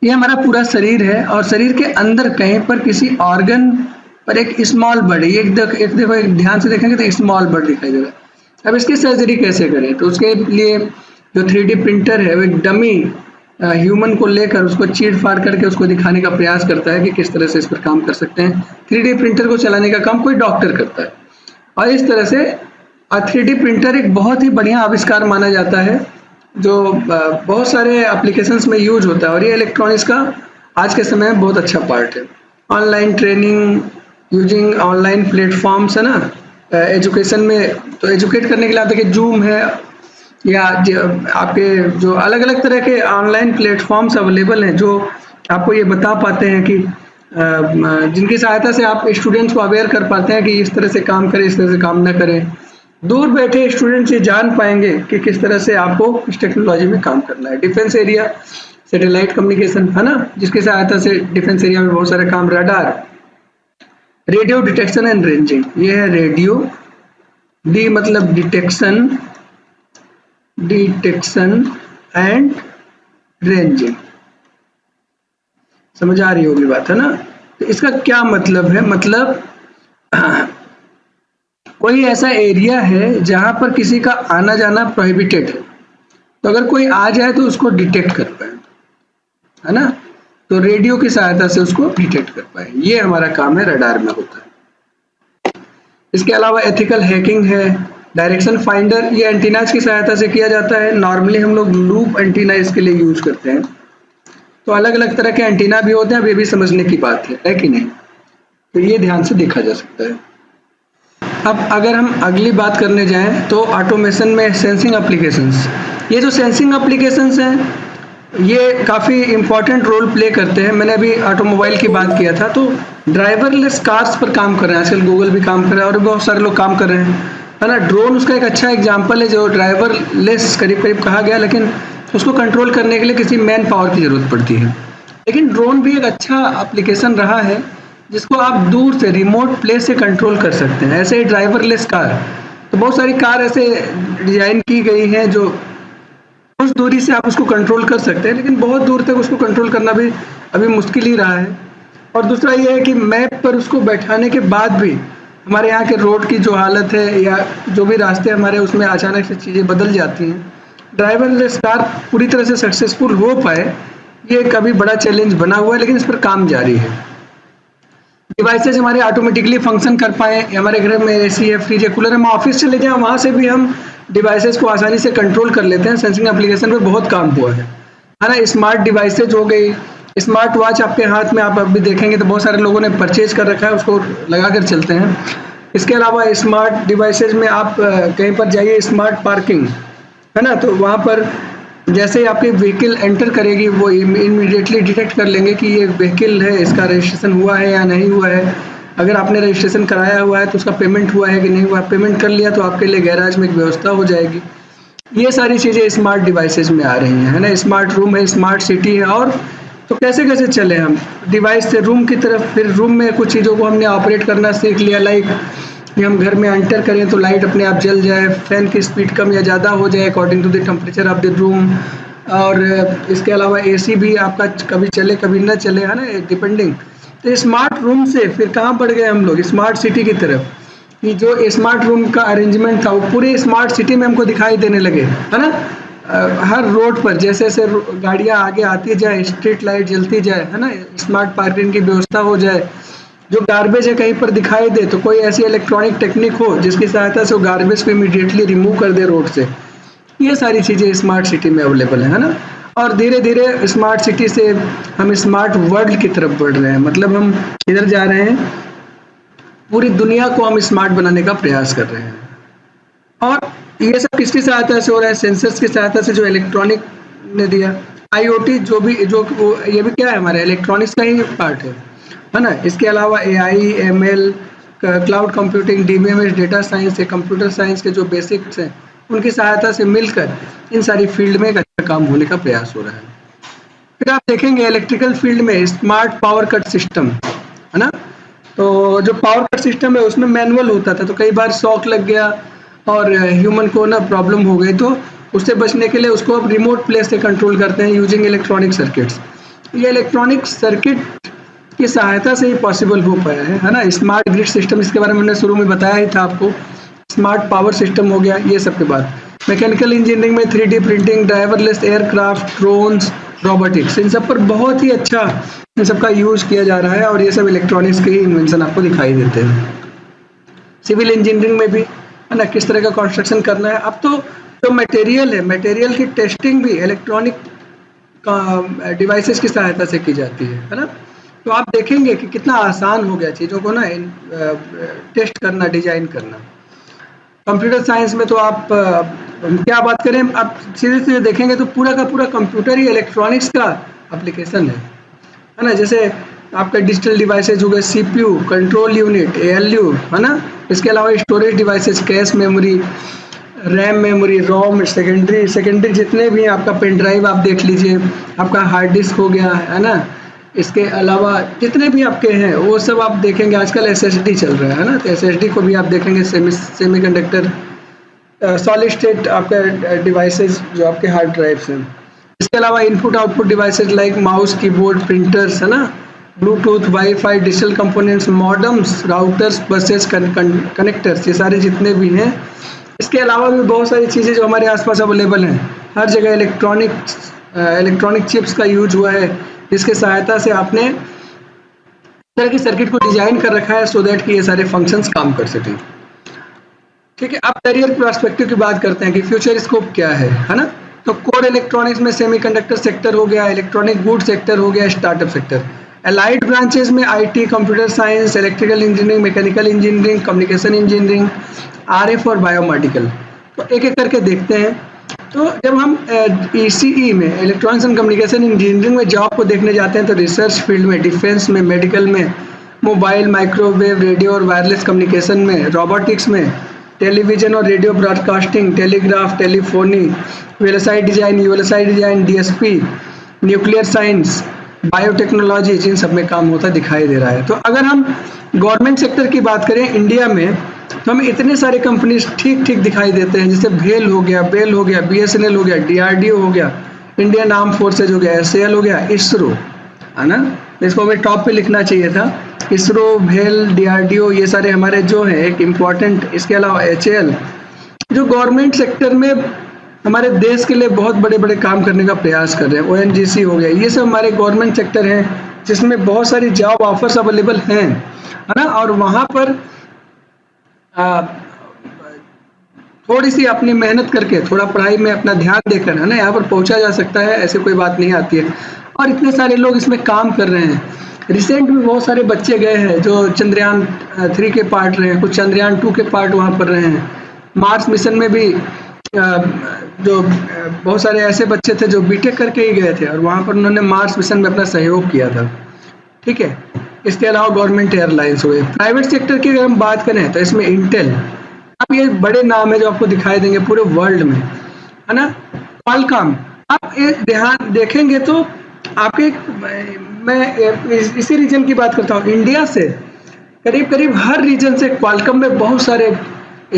ये हमारा पूरा शरीर है और शरीर के अंदर कहीं पर किसी ऑर्गन पर एक स्मॉल बर्ड है, ये देखो एक ध्यान से देखेंगे तो स्मॉल बर्ड दिखाई देगा। अब इसकी सर्जरी कैसे करें? तो उसके लिए जो 3D प्रिंटर है वो एक डमी ह्यूमन को लेकर उसको चीर फाड़ करके उसको दिखाने का प्रयास करता है कि किस तरह से इस पर काम कर सकते हैं। 3D प्रिंटर को चलाने का काम कोई डॉक्टर करता है और इस तरह से 3D प्रिंटर एक बहुत ही बढ़िया आविष्कार माना जाता है जो बहुत सारे एप्लीकेशंस में यूज होता है और ये इलेक्ट्रॉनिक्स का आज के समय में बहुत अच्छा पार्ट है। Online training using online platforms है ना, एजुकेशन में तो एजुकेट करने के लिए आता है कि जूम है या आपके जो अलग अलग तरह के ऑनलाइन प्लेटफॉर्म्स अवेलेबल हैं जो आपको ये बता पाते हैं कि जिनकी सहायता से आप स्टूडेंट्स को अवेयर कर पाते हैं कि इस तरह से काम करें, इस तरह से काम न करें। दूर बैठे स्टूडेंट्स ये जान पाएंगे कि किस तरह से आपको इस टेक्नोलॉजी में काम करना है। डिफेंस एरिया सैटेलाइट कम्युनिकेशन है ना, जिसकी सहायता से डिफेंस एरिया में बहुत सारे काम। Radar, radio detection and ranging, ये है रेडियो, डी मतलब डिटेक्शन एंड रेंजिंग। समझ आ रही होगी बात है ना। तो इसका क्या मतलब है? मतलब कोई ऐसा एरिया है जहां पर किसी का आना जाना प्रोहिबिटेड है, तो अगर कोई आ जाए तो उसको डिटेक्ट कर पाए है ना, तो रेडियो की सहायता से उसको डिटेक्ट कर पाए, ये हमारा काम है, रडार में होता है। इसके अलावा एथिकल हैकिंग है, डायरेक्शन फाइंडर, ये एंटीनाज की सहायता से किया जाता है। नॉर्मली हम लोग लूप एंटीना इसके लिए यूज करते हैं। तो अलग अलग तरह के एंटीना भी होते हैं, अब ये भी समझने की बात है कि नहीं? तो ये ध्यान से देखा जा सकता है। अब अगर हम अगली बात करने जाएं तो ऑटोमेशन में सेंसिंग एप्लीकेशंस, ये जो सेंसिंग एप्लीकेशंस हैं ये काफ़ी इम्पोर्टेंट रोल प्ले करते हैं। मैंने अभी ऑटोमोबाइल की बात किया था, तो ड्राइवरलेस कार्स पर काम कर रहे हैं आजकल, गूगल भी काम कर रहा है और बहुत सारे लोग काम कर रहे हैं, है ना। ड्रोन उसका एक अच्छा एग्जाम्पल है जो ड्राइवरलेस करीब करीब कहा गया, लेकिन उसको कंट्रोल करने के लिए किसी मैन पावर की ज़रूरत पड़ती है। लेकिन ड्रोन भी एक अच्छा एप्लीकेशन रहा है जिसको आप दूर से रिमोट प्लेस से कंट्रोल कर सकते हैं। ऐसे ही ड्राइवरलेस कार, तो बहुत सारी कार ऐसे डिजाइन की गई हैं जो कुछ दूरी से आप उसको कंट्रोल कर सकते हैं, लेकिन बहुत दूर तक उसको कंट्रोल करना भी अभी मुश्किल ही रहा है। और दूसरा ये है कि मैप पर उसको बैठाने के बाद भी हमारे यहाँ के रोड की जो हालत है या जो भी रास्ते हमारे उसमें अचानक से चीज़ें बदल जाती हैं। ड्राइवरलेस कार पूरी तरह से सक्सेसफुल हो पाए ये एक अभी बड़ा चैलेंज बना हुआ है, लेकिन इस पर काम जारी है। डिवाइसेज हमारे ऑटोमेटिकली फंक्शन कर पाए, हमारे घर में एसी है, फ्रिज है, कूलर है, हम ऑफिस चले जाएं वहाँ से भी हम डिवाइसेज को आसानी से कंट्रोल कर लेते हैं। सेंसिंग एप्लीकेशन पे बहुत काम हुआ है ना। स्मार्ट डिवाइसेज हो गई, स्मार्ट वॉच आपके हाथ में, आप अभी देखेंगे तो बहुत सारे लोगों ने परचेज कर रखा है, उसको लगा कर चलते हैं। इसके अलावा स्मार्ट डिवाइसेज में आप कहीं पर जाइए, स्मार्ट पार्किंग है ना, तो वहाँ पर जैसे ही आपकी व्हीकल एंटर करेगी वो इमीडिएटली डिटेक्ट कर लेंगे कि ये व्हीकल है, इसका रजिस्ट्रेशन हुआ है या नहीं हुआ है। अगर आपने रजिस्ट्रेशन कराया हुआ है तो उसका पेमेंट हुआ है कि नहीं हुआ, पेमेंट कर लिया तो आपके लिए गैराज में एक व्यवस्था हो जाएगी। ये सारी चीज़ें स्मार्ट डिवाइसेज में आ रही हैं, है ना। स्मार्ट रूम है, स्मार्ट सिटी है, और तो कैसे कैसे चले हम डिवाइस से रूम की तरफ, फिर रूम में कुछ चीज़ों को हमने ऑपरेट करना सीख लिया, लाइक कि हम घर में एंटर करें तो लाइट अपने आप जल जाए, फैन की स्पीड कम या ज़्यादा हो जाए according to the temperature of the room, और इसके अलावा एसी भी आपका कभी चले कभी ना चले, है ना, डिपेंडिंग। तो स्मार्ट रूम से फिर कहाँ बढ़ गए हम लोग, स्मार्ट सिटी की तरफ, कि जो स्मार्ट रूम का अरेंजमेंट था वो पूरे स्मार्ट सिटी में हमको दिखाई देने लगे, है ना। हर रोड पर जैसे जैसे गाड़ियाँ आगे आती जाए, स्ट्रीट लाइट जलती जाए, है ना, स्मार्ट पार्किंग की व्यवस्था हो जाए, जो गार्बेज है कहीं पर दिखाई दे तो कोई ऐसी इलेक्ट्रॉनिक टेक्निक हो जिसकी सहायता से वो गार्बेज को इमीडिएटली रिमूव कर दे रोड से। ये सारी चीज़ें स्मार्ट सिटी में अवेलेबल है ना। और धीरे धीरे स्मार्ट सिटी से हम स्मार्ट वर्ल्ड की तरफ बढ़ रहे हैं, मतलब हम इधर जा रहे हैं, पूरी दुनिया को हम स्मार्ट बनाने का प्रयास कर रहे हैं। और ये सब किसकी सहायता से हो रहा है? सेंसर्स की सहायता से, जो इलेक्ट्रॉनिक ने दिया। IoT जो ये भी क्या है, हमारे इलेक्ट्रॉनिक्स का ही पार्ट है ना। इसके अलावा AI, ML, cloud computing, DBMS, data science है, कंप्यूटर साइंस के जो बेसिक्स हैं उनकी सहायता से मिलकर इन सारी फील्ड में एक अच्छा काम होने का प्रयास हो रहा है। फिर आप देखेंगे इलेक्ट्रिकल फील्ड में स्मार्ट पावर कट सिस्टम, है ना। तो जो पावर कट सिस्टम है उसमें मैनुअल होता था, तो कई बार शॉक लग गया और ह्यूमन को ना प्रॉब्लम हो गई, तो उससे बचने के लिए उसको अब रिमोट प्लेस से कंट्रोल करते हैं यूजिंग इलेक्ट्रॉनिक सर्किट्स। ये इलेक्ट्रॉनिक सर्किट की सहायता से ही पॉसिबल हो पाया है ना। स्मार्ट ग्रिड सिस्टम, इसके बारे में मैंने शुरू में बताया ही था आपको। स्मार्ट पावर सिस्टम हो गया, ये सब के बाद मैकेनिकल इंजीनियरिंग में 3D printing, driverless aircraft, drones, robotics, इन सब पर बहुत ही अच्छा इन सब का यूज किया जा रहा है, और ये सब इलेक्ट्रॉनिक्स के ही इन्वेंशन आपको दिखाई देते हैं। सिविल इंजीनियरिंग में भी, है ना, किस तरह का कंस्ट्रक्शन करना है। अब तो जो मटेरियल है, मटेरियल की टेस्टिंग भी इलेक्ट्रॉनिक डिवाइसेस की सहायता से की जाती है ना। तो आप देखेंगे कि कितना आसान हो गया चीज़ों को ना टेस्ट करना, डिजाइन करना। कंप्यूटर साइंस में तो आप क्या बात करें, आप सीधे सीधे देखेंगे तो पूरा का पूरा कंप्यूटर ही इलेक्ट्रॉनिक्स का एप्लीकेशन है ना। जैसे आपका डिजिटल डिवाइसेज हो गए, CPU, कंट्रोल यूनिट, ALU, है ना। इसके अलावा storage devices, cache memory, RAM memory, ROM, secondary जितने भी आपका पेन ड्राइव आप देख लीजिए, आपका हार्ड डिस्क हो गया, है ना। इसके अलावा जितने भी आपके हैं वो सब आप देखेंगे, आजकल SSD चल रहा है ना, तो SSD को भी आप देखेंगे सेमीकंडक्टर, सॉलिड स्टेट आपका डिवाइसेस जो आपके हार्ड ड्राइव्स हैं। इसके अलावा input output devices like mouse, keyboard, printers, है ना, Bluetooth, wifi, digital components, modems, routers, buses, connectors, ये सारे जितने भी हैं। इसके अलावा भी बहुत सारी चीज़ें जो हमारे आसपास अवेलेबल हैं, हर जगह इलेक्ट्रॉनिक चिप्स का यूज हुआ है, जिसके सहायता से आपने इस तरह की सर्किट को डिजाइन कर रखा है सो दैट कि ये सारे फंक्शंस काम कर सकें। ठीक है, अब करियर पर्सपेक्टिव की बात करते हैं कि फ्यूचर स्कोप क्या है ना। तो कोर इलेक्ट्रॉनिक्स में सेमीकंडक्टर सेक्टर हो गया, इलेक्ट्रॉनिक गुड सेक्टर हो गया, स्टार्टअप सेक्टर। अलाइड ब्रांचेस में IT, computer science, electrical engineering, mechanical engineering, communication engineering, RF और बायोमेडिकल। तो एक एक करके देखते हैं। तो जब हम ईसीई में, इलेक्ट्रॉनिक्स एंड कम्युनिकेशन इंजीनियरिंग में जॉब को देखने जाते हैं तो रिसर्च फील्ड में, डिफेंस में, मेडिकल में, मोबाइल, माइक्रोवेव, रेडियो और वायरलेस कम्युनिकेशन में, रोबोटिक्स में, टेलीविजन और radio broadcasting, telegraph, telephony, VLSI design, DSP, nuclear science, biotechnology, इन सब में काम होता दिखाई दे रहा है। तो अगर हम गवर्नमेंट सेक्टर की बात करें इंडिया में तो हमें इतने सारे कंपनीज ठीक ठीक दिखाई देते हैं, जैसे बेल हो गया, बीएसएनएल हो गया, डीआरडीओ हो गया, इंडियन आर्म फोर्सेज हो गया, एसएएल हो गया, इसरो, है ना। इसको हमें टॉप पे लिखना चाहिए था। इसरो, भेल, डीआरडीओ, ये सारे हमारे जो हैं एक इम्पॉर्टेंट। इसके अलावा एचएएल, जो गवर्नमेंट सेक्टर में हमारे देश के लिए बहुत बड़े बड़े काम करने का प्रयास कर रहे हैं। ओएनजीसी हो गया, ये सब हमारे गवर्नमेंट सेक्टर हैं जिसमें बहुत सारी जॉब ऑफर्स अवेलेबल हैं, है ना। और वहाँ पर थोड़ी सी अपनी मेहनत करके, थोड़ा पढ़ाई में अपना ध्यान देकर, है ना, यहाँ पर पहुँचा जा सकता है। ऐसे कोई बात नहीं आती है। और इतने सारे लोग इसमें काम कर रहे हैं। रिसेंट में बहुत सारे बच्चे गए हैं जो चंद्रयान 3 के पार्ट रहे हैं, कुछ चंद्रयान 2 के पार्ट वहाँ पर रहे हैं। मार्स मिशन में भी जो बहुत सारे ऐसे बच्चे थे जो बीटेक करके ही गए थे और वहाँ पर उन्होंने मार्स मिशन में अपना सहयोग किया था। ठीक है। इसके अलावा गवर्नमेंट एयरलाइंस हुए। प्राइवेट सेक्टर की अगर हम बात करें तो इसमें इंटेल, अब ये बड़े नाम है जो आपको दिखाई देंगे पूरे वर्ल्ड में, है ना। क्वालकॉम, आप ध्यान देखेंगे तो आपके, मैं इसी रीजन की बात करता हूँ, इंडिया से करीब करीब हर रीजन से क्वालकॉम में बहुत सारे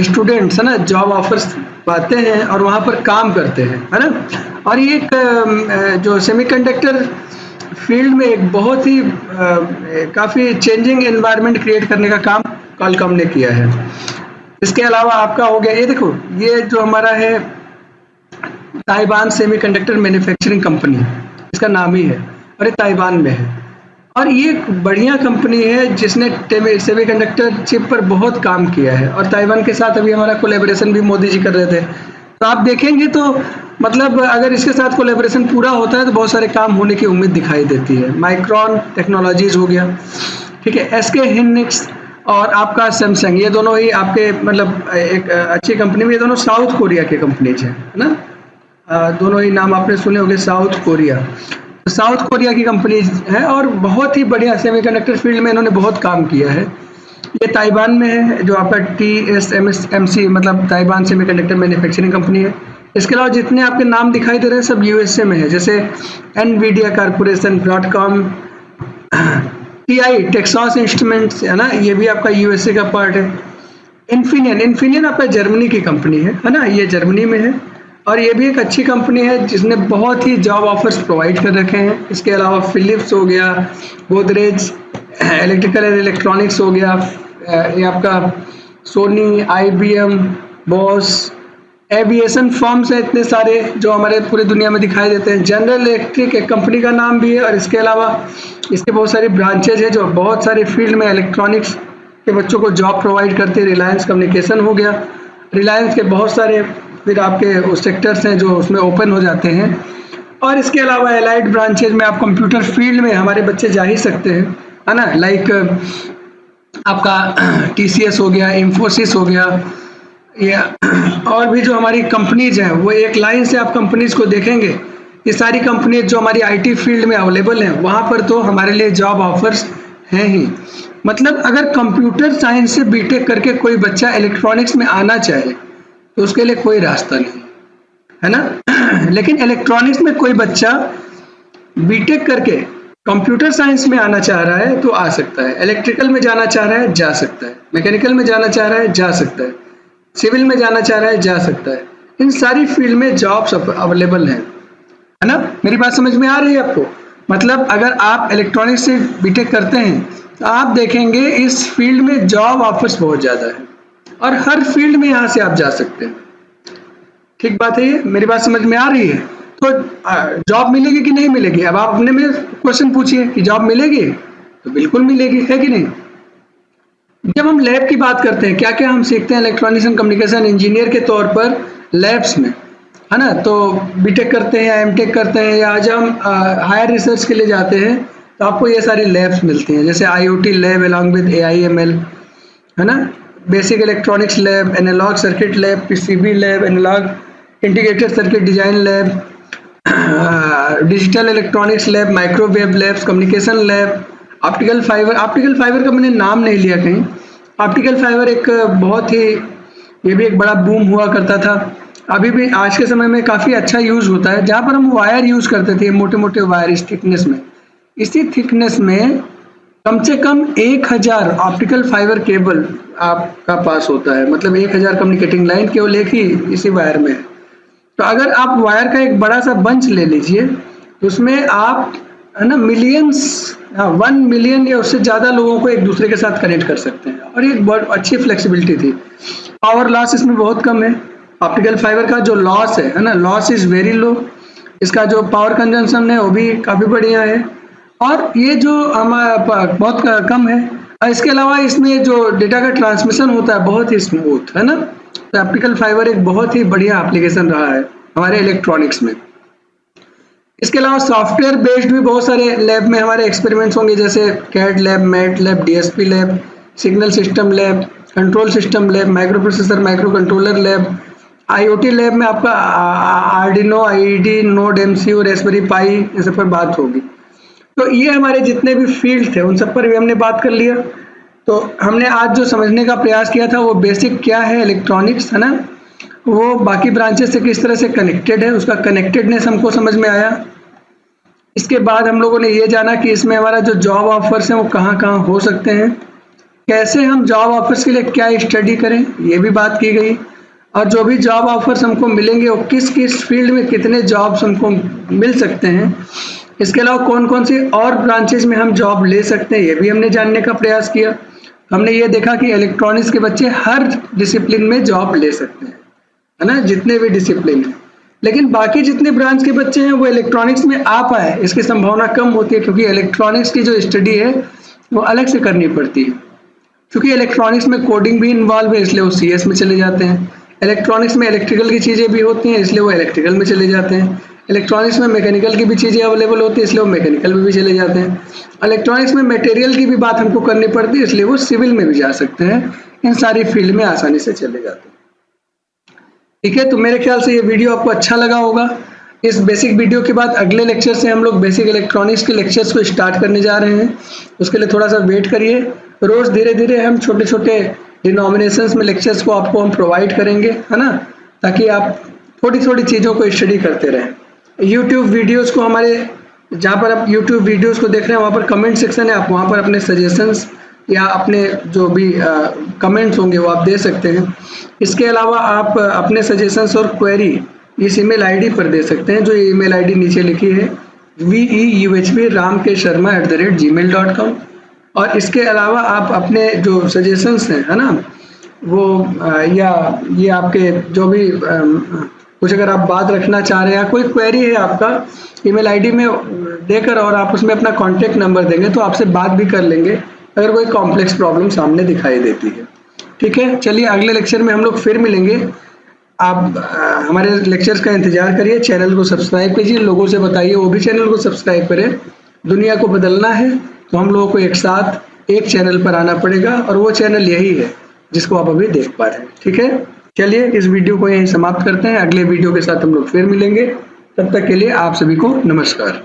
स्टूडेंट्स, है ना, जॉब ऑफर्स पाते हैं और वहाँ पर काम करते हैं, है ना। और ये जो सेमीकंडक्टर फील्ड में एक बहुत ही काफ़ी चेंजिंग एनवायरनमेंट क्रिएट करने का काम क्वालकॉम ने किया है। इसके अलावा आपका हो गया, ये देखो, ये जो हमारा है ताइवान सेमीकंडक्टर मैन्युफैक्चरिंग कंपनी, इसका नाम ही है, और ये ताइवान में है। और ये एक बढ़िया कंपनी है जिसने सेमीकंडक्टर चिप पर बहुत काम किया है। और ताइवान के साथ अभी हमारा कोलैबोरेशन भी मोदी जी कर रहे थे। तो आप देखेंगे तो मतलब अगर इसके साथ कोलैबोरेशन पूरा होता है तो बहुत सारे काम होने की उम्मीद दिखाई देती है। माइक्रोन टेक्नोलॉजीज हो गया, ठीक है, एसके हिनिक्स और आपका सैमसंग, ये दोनों ही आपके मतलब एक अच्छी कंपनी में, ये दोनों साउथ कोरिया के कंपनीज हैं, है ना। दोनों ही नाम आपने सुने होंगे, साउथ कोरिया, साउथ कोरिया की कंपनी है और बहुत ही बढ़िया सेमीकंडक्टर फील्ड में इन्होंने बहुत काम किया है। ये ताइवान में है, जो आपका TSMC मतलब ताइवान सेमीकंडक्टर मैन्युफैक्चरिंग कंपनी है। इसके अलावा जितने आपके नाम दिखाई दे रहे हैं सब यूएसए में है, जैसे Nvidia corporation, Broadcom, TI Texas instruments, है ना, ये भी आपका यूएसए का पार्ट है। इन्फिनियन आपका जर्मनी की कंपनी है ना, ये जर्मनी में है और ये भी एक अच्छी कंपनी है जिसने बहुत ही जॉब ऑफर्स प्रोवाइड कर रखे हैं। इसके अलावा फिलिप्स हो गया, गोदरेज इलेक्ट्रिकल एंड इलेक्ट्रॉनिक्स हो गया, ये आपका Sony, IBM, Bosch, aviation firms है इतने सारे जो हमारे पूरी दुनिया में दिखाई देते हैं। जनरल इलेक्ट्रिक एक कंपनी का नाम भी है और इसके अलावा इसके बहुत सारी ब्रांचेज है जो बहुत सारे फील्ड में इलेक्ट्रॉनिक्स के बच्चों को जॉब प्रोवाइड करते हैं। रिलायंस कम्युनिकेशन हो गया, रिलायंस के बहुत सारे फिर आपके सेक्टर्स हैं जो उसमें ओपन हो जाते हैं। और इसके अलावा एलाइड ब्रांचेज में आप कंप्यूटर फील्ड में हमारे बच्चे जा ही सकते हैं, है ना, लाइक आपका TCS हो गया, इंफोसिस हो गया, या और भी जो हमारी कंपनीज हैं वो एक लाइन से आप कंपनीज को देखेंगे, ये सारी कंपनीज जो हमारी IT फील्ड में अवेलेबल हैं वहाँ पर तो हमारे लिए जॉब ऑफर्स हैं ही। मतलब अगर कंप्यूटर साइंस से बीटेक करके कोई बच्चा इलेक्ट्रॉनिक्स में आना चाहे तो उसके लिए कोई रास्ता नहीं, है ना। लेकिन इलेक्ट्रॉनिक्स में कोई बच्चा बीटेक करके कंप्यूटर साइंस में आना चाह रहा है तो आ सकता है, इलेक्ट्रिकल में जाना चाह रहा है जा सकता है, मैकेनिकल में जाना चाह रहा है जा सकता है, सिविल में जाना चाह रहा है जा सकता है। इन सारी फील्ड में जॉब्स अवेलेबल हैं, है ना। मेरी बात समझ में आ रही है आपको? मतलब अगर आप इलेक्ट्रॉनिक्स से बीटेक करते हैं तो आप देखेंगे इस फील्ड में जॉब ऑफर्स बहुत ज़्यादा है और हर फील्ड में यहाँ से आप जा सकते हैं। ठीक बात है, ये मेरी बात समझ में आ रही है? तो जॉब मिलेगी कि नहीं मिलेगी? अब आप अपने में क्वेश्चन पूछिए कि जॉब मिलेगी, तो बिल्कुल मिलेगी, है कि नहीं। जब हम लैब की बात करते हैं, क्या क्या हम सीखते हैं इलेक्ट्रॉनिक्स एंड कम्युनिकेशन इंजीनियर के तौर पर लैब्स में, है ना। तो बीटेक करते हैं या एमटेक करते हैं या आज हम हायर रिसर्च के लिए जाते हैं तो आपको ये सारी लैब्स मिलती हैं, जैसे IOT lab along with AIML, है ना, basic electronics lab, analog circuit lab, PCB lab, analog integrated circuit design lab, digital electronics lab, microwave labs, communication lab, optical fiber का मैंने नाम नहीं लिया कहीं। ऑप्टिकल फाइबर एक बहुत ही, ये भी एक बड़ा बूम हुआ करता था, अभी भी आज के समय में काफ़ी अच्छा यूज़ होता है। जहाँ पर हम वायर यूज़ करते थे, मोटे मोटे वायर इस थिकनेस में, इसी थिकनेस में कम से कम 1000 ऑप्टिकल फाइबर केबल आपका पास होता है, मतलब 1000 कम्युनिकेटिंग लाइन केवल एक ही इसी वायर में है। तो अगर आप वायर का एक बड़ा सा बंच ले लीजिए, उसमें आप, है ना, मिलियंस, 1 मिलियन या उससे ज़्यादा लोगों को एक दूसरे के साथ कनेक्ट कर सकते हैं, और एक बहुत अच्छी फ्लेक्सिबिलिटी थी। पावर लॉस इसमें बहुत कम है। ऑप्टिकल फाइबर का जो लॉस है ना, लॉस इज़ वेरी लो। इसका जो पावर कंजम्पशन है वो भी काफ़ी बढ़िया है, और ये जो हमारा बहुत कम है। और इसके अलावा इसमें जो डेटा का ट्रांसमिशन होता है बहुत ही स्मूथ, है ना। तो ऑप्टिकल फाइबर एक बहुत ही बढ़िया एप्लीकेशन रहा है हमारे इलेक्ट्रॉनिक्स में। इसके अलावा सॉफ्टवेयर बेस्ड भी बहुत सारे लैब में हमारे एक्सपेरिमेंट्स होंगे, जैसे CAD lab, MATLAB, DSP lab, signal system lab, control system lab, microprocessor, microcontroller lab, IoT lab में आपका Arduino, ID, NodeMCU, Raspberry Pi, इन सब पर बात होगी। तो ये हमारे जितने भी फील्ड थे उन सब पर भी हमने बात कर लिया। तो हमने आज जो समझने का प्रयास किया था वो बेसिक क्या है इलेक्ट्रॉनिक्स, है ना, वो बाकी ब्रांचेस से किस तरह से कनेक्टेड है, उसका कनेक्टेडनेस हमको समझ में आया। इसके बाद हम लोगों ने ये जाना कि इसमें हमारा जो जॉब ऑफर्स हैं वो कहाँ कहाँ हो सकते हैं, कैसे हम जॉब ऑफर्स के लिए क्या स्टडी करें, ये भी बात की गई। और जो भी जॉब ऑफर्स हमको मिलेंगे वो किस किस फील्ड में कितने जॉब्स हमको मिल सकते हैं। इसके अलावा कौन कौन सी और ब्रांचेज में हम जॉब ले सकते हैं, ये भी हमने जानने का प्रयास किया। हमने ये देखा कि इलेक्ट्रॉनिक्स के बच्चे हर डिसिप्लिन में जॉब ले सकते हैं, है ना, जितने भी डिसिप्लिन हैं। लेकिन बाकी जितने ब्रांच के बच्चे हैं वो इलेक्ट्रॉनिक्स में आ पाए, इसकी संभावना कम होती है, क्योंकि इलेक्ट्रॉनिक्स की जो स्टडी है वो अलग से करनी पड़ती है। क्योंकि इलेक्ट्रॉनिक्स में कोडिंग भी इन्वॉल्व है, इसलिए वो सीएस में चले जाते हैं। इलेक्ट्रॉनिक्स में इलेक्ट्रिकल की चीज़ें भी होती हैं, इसलिए वो इलेक्ट्रिकल में चले जाते हैं। इलेक्ट्रॉनिक्स में मैकेनिकल की भी चीज़ें अवेलेबल होती है, इसलिए वो मैकेनिकल में भी चले जाते हैं। इलेक्ट्रॉनिक्स में मटेरियल की भी बात हमको करनी पड़ती है, इसलिए वो सिविल में भी जा सकते हैं। इन सारी फील्ड में आसानी से चले जाते हैं। ठीक है, तो मेरे ख्याल से ये वीडियो आपको अच्छा लगा होगा। इस बेसिक वीडियो के बाद अगले लेक्चर से हम लोग बेसिक इलेक्ट्रॉनिक्स के लेक्चर्स को स्टार्ट करने जा रहे हैं। उसके लिए थोड़ा सा वेट करिए। रोज़ धीरे धीरे हम छोटे छोटे डिनोमिनेशंस में लेक्चर्स को आपको हम प्रोवाइड करेंगे, है ना, ताकि आप थोड़ी थोड़ी चीज़ों को स्टडी करते रहें। यूट्यूब वीडियोज़ को हमारे, जहाँ पर आप यूट्यूब वीडियोज़ को देख रहे हैं वहाँ पर कमेंट सेक्शन है, आप वहाँ पर अपने सजेशंस या अपने जो भी कमेंट्स होंगे वो आप दे सकते हैं। इसके अलावा आप अपने सजेशंस और क्वेरी इस ईमेल आईडी पर दे सकते हैं, जो ईमेल आईडी नीचे लिखी है veuhb.ramk.sharma@gmail.com। और इसके अलावा आप अपने जो सजेशंस हैं, है ना, वो या ये आपके जो भी कुछ अगर आप बात रखना चाह रहे हैं या कोई क्वेरी है आपका, ईमेल आईडी में देकर और आप उसमें अपना कॉन्टैक्ट नंबर देंगे तो आपसे बात भी कर लेंगे अगर कोई कॉम्प्लेक्स प्रॉब्लम सामने दिखाई देती है। ठीक है, चलिए अगले लेक्चर में हम लोग फिर मिलेंगे। आप हमारे लेक्चर्स का इंतजार करिए, चैनल को सब्सक्राइब कीजिए, लोगों से बताइए वो भी चैनल को सब्सक्राइब करें। दुनिया को बदलना है तो हम लोगों को एक साथ एक चैनल पर आना पड़ेगा, और वो चैनल यही है जिसको आप अभी देख पा रहे हैं। ठीक है, चलिए इस वीडियो को यहीं समाप्त करते हैं। अगले वीडियो के साथ हम लोग फिर मिलेंगे। तब तक के लिए आप सभी को नमस्कार।